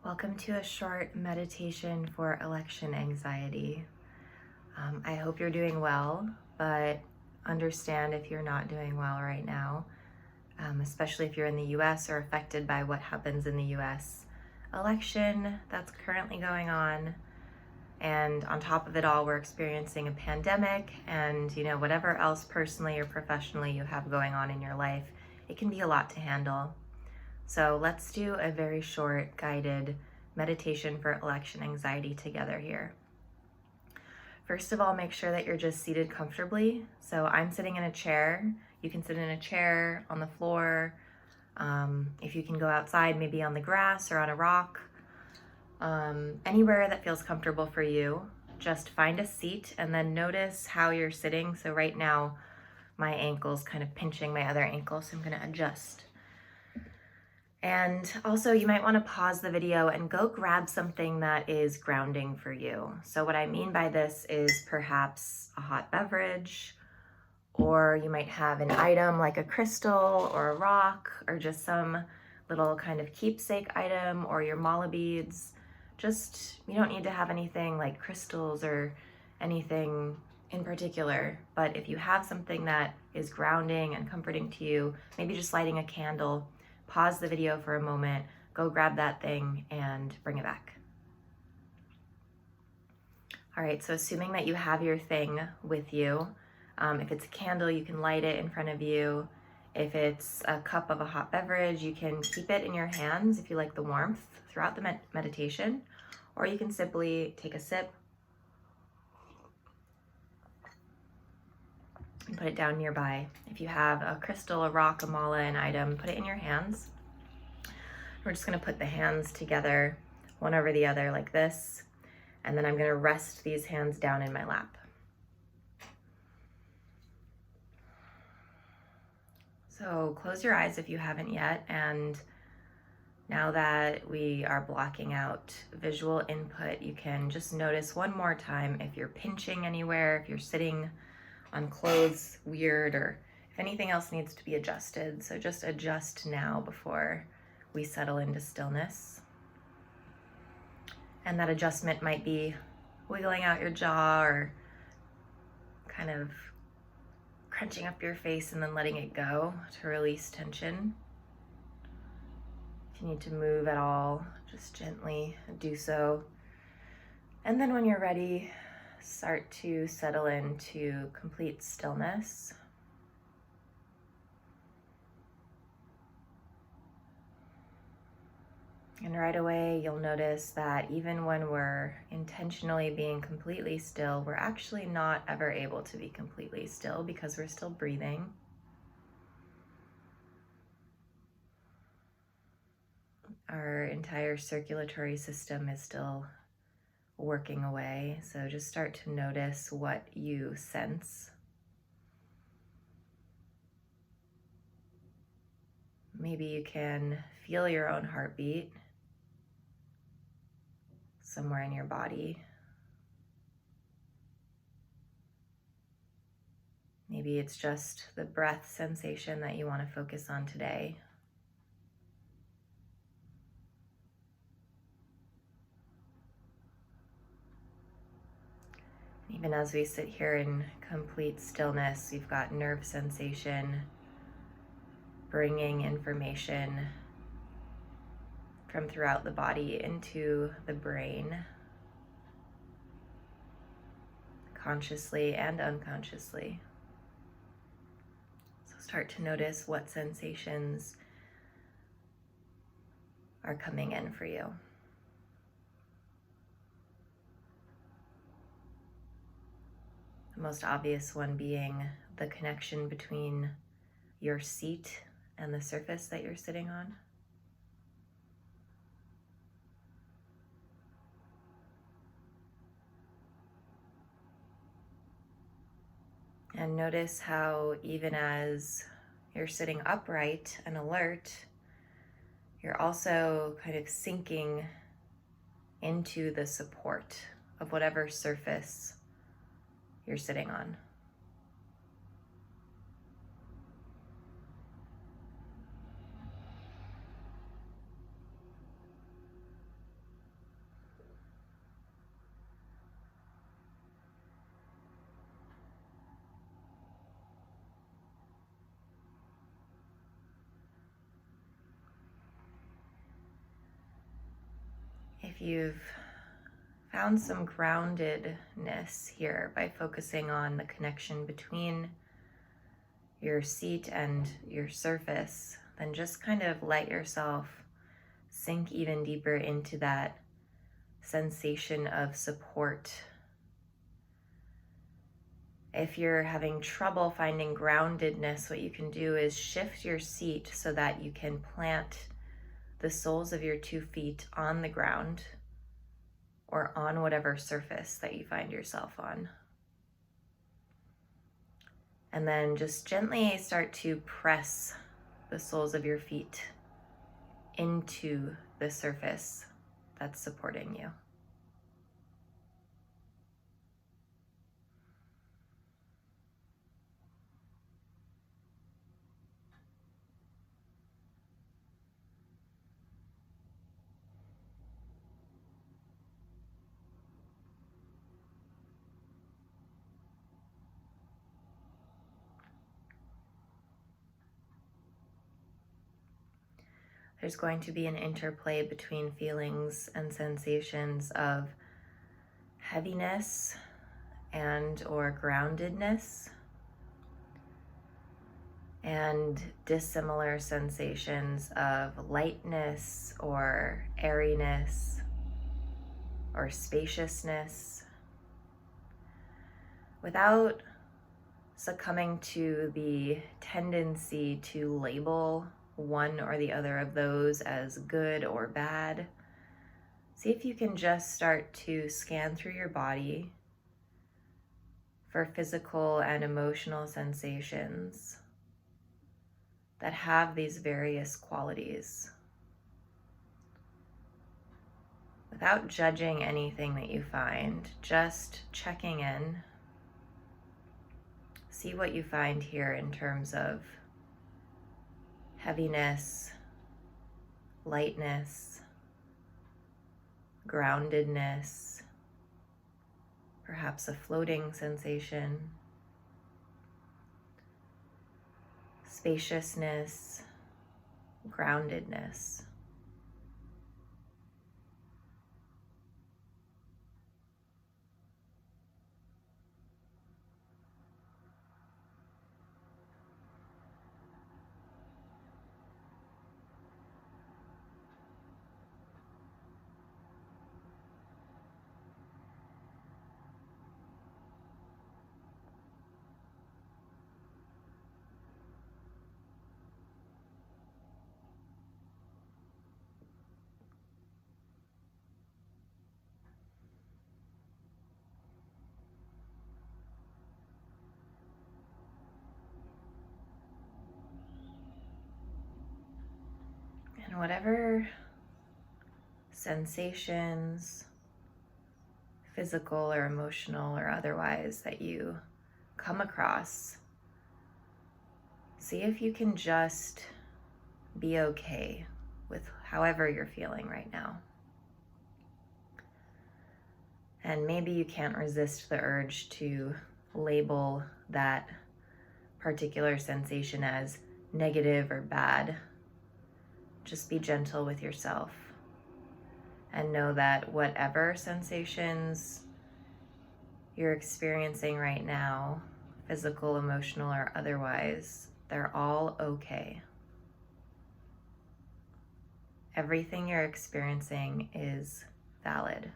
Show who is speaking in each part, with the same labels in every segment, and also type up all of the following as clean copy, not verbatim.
Speaker 1: Welcome to a short meditation for election anxiety. I hope you're doing well, but understand if you're not doing well right now, especially if you're in the US or affected by what happens in the US election that's currently going on. And on top of it all, we're experiencing a pandemic and, whatever else personally or professionally you have going on in your life, it can be a lot to handle. So let's do a very short guided meditation for election anxiety together here. First of all, make sure that you're just seated comfortably. So I'm sitting in a chair. You can sit in a chair, on the floor. If you can go outside, maybe on the grass or on a rock. Anywhere that feels comfortable for you. Just find a seat and then notice how you're sitting. So right now, my ankle's kind of pinching my other ankle, so I'm going to adjust. And also you might want to pause the video and go grab something that is grounding for you. So what I mean by this is perhaps a hot beverage, or you might have an item like a crystal or a rock, or just some little kind of keepsake item, or your mala beads. You don't need to have anything like crystals or anything in particular, but if you have something that is grounding and comforting to you, maybe just lighting a candle, pause the video for a moment, go grab that thing and bring it back. All right, so assuming that you have your thing with you, if it's a candle, you can light it in front of you. If it's a cup of a hot beverage, you can keep it in your hands if you like the warmth throughout the meditation, or you can simply take a sip and put it down nearby. If you have a crystal, a rock, a mala, an item, put it in your hands. We're just going to put the hands together, one over the other like this, and then I'm going to rest these hands down in my lap. So close your eyes if you haven't yet, and now that we are blocking out visual input, you can just notice one more time if you're pinching anywhere, if you're sitting on clothes weird, or if anything else needs to be adjusted. So just adjust now before we settle into stillness. And that adjustment might be wiggling out your jaw or kind of crunching up your face and then letting it go to release tension. If you need to move at all, just gently do so. And then when you're ready, start to settle into complete stillness. And right away, you'll notice that even when we're intentionally being completely still, we're actually not ever able to be completely still because we're still breathing. Our entire circulatory system is still working away. So just start to notice what you sense. Maybe you can feel your own heartbeat somewhere in your body. Maybe it's just the breath sensation that you want to focus on today. Even as we sit here in complete stillness, we've got nerve sensation bringing information from throughout the body into the brain, consciously and unconsciously. So start to notice what sensations are coming in for you. The most obvious one being the connection between your seat and the surface that you're sitting on. And notice how even as you're sitting upright and alert, you're also kind of sinking into the support of whatever surface you're sitting on. if you've found some groundedness here by focusing on the connection between your seat and your surface, then just kind of let yourself sink even deeper into that sensation of support. If you're having trouble finding groundedness, what you can do is shift your seat so that you can plant the soles of your 2 feet on the ground or on whatever surface that you find yourself on. And then just gently start to press the soles of your feet into the surface that's supporting you. There's going to be an interplay between feelings and sensations of heaviness and or groundedness, and dissimilar sensations of lightness or airiness or spaciousness, without succumbing to the tendency to label one or the other of those as good or bad. See if you can just start to scan through your body for physical and emotional sensations that have these various qualities, without judging anything that you find, just checking in. See what you find here in terms of heaviness, lightness, groundedness, perhaps a floating sensation, spaciousness, groundedness. And whatever sensations, physical or emotional or otherwise, that you come across, see if you can just be okay with however you're feeling right now. And maybe you can't resist the urge to label that particular sensation as negative or bad. Just be gentle with yourself and know that whatever sensations you're experiencing right now, physical, emotional, or otherwise, they're all okay. Everything you're experiencing is valid.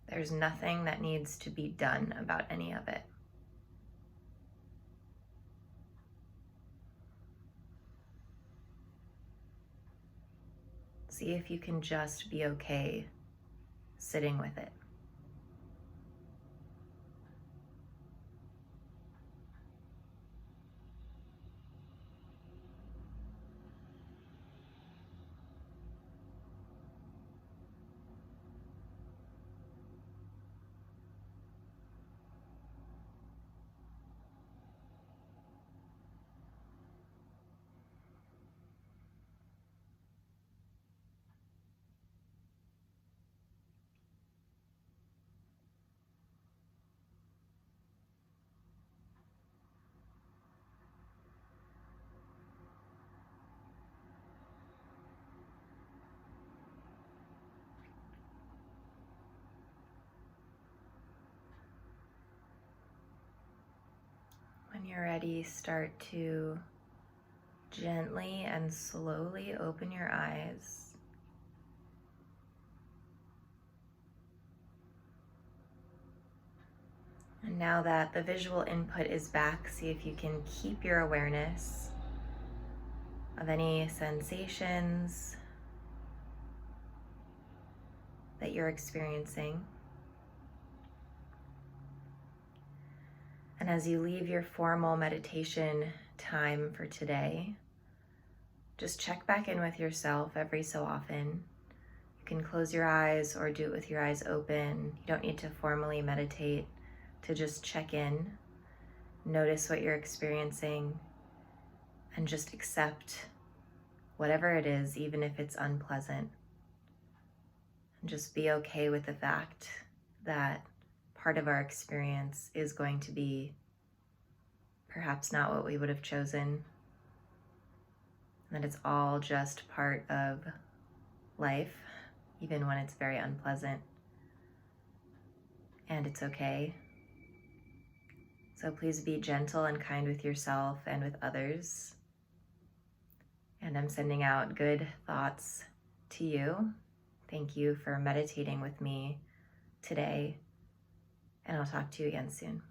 Speaker 1: There's nothing that needs to be done about any of it. See if you can just be okay sitting with it. you're ready, start to gently and slowly open your eyes. And now that the visual input is back, see if you can keep your awareness of any sensations that you're experiencing. And as you leave your formal meditation time for today, just check back in with yourself every so often. You can close your eyes or do it with your eyes open. You don't need to formally meditate, to just check in, notice what you're experiencing, and just accept whatever it is, even if it's unpleasant. And just be okay with the fact that part of our experience is going to be perhaps not what we would have chosen, and that it's all just part of life, even when it's very unpleasant, and it's okay. So please be gentle and kind with yourself and with others. And I'm sending out good thoughts to you. Thank you for meditating with me today, and I'll talk to you again soon.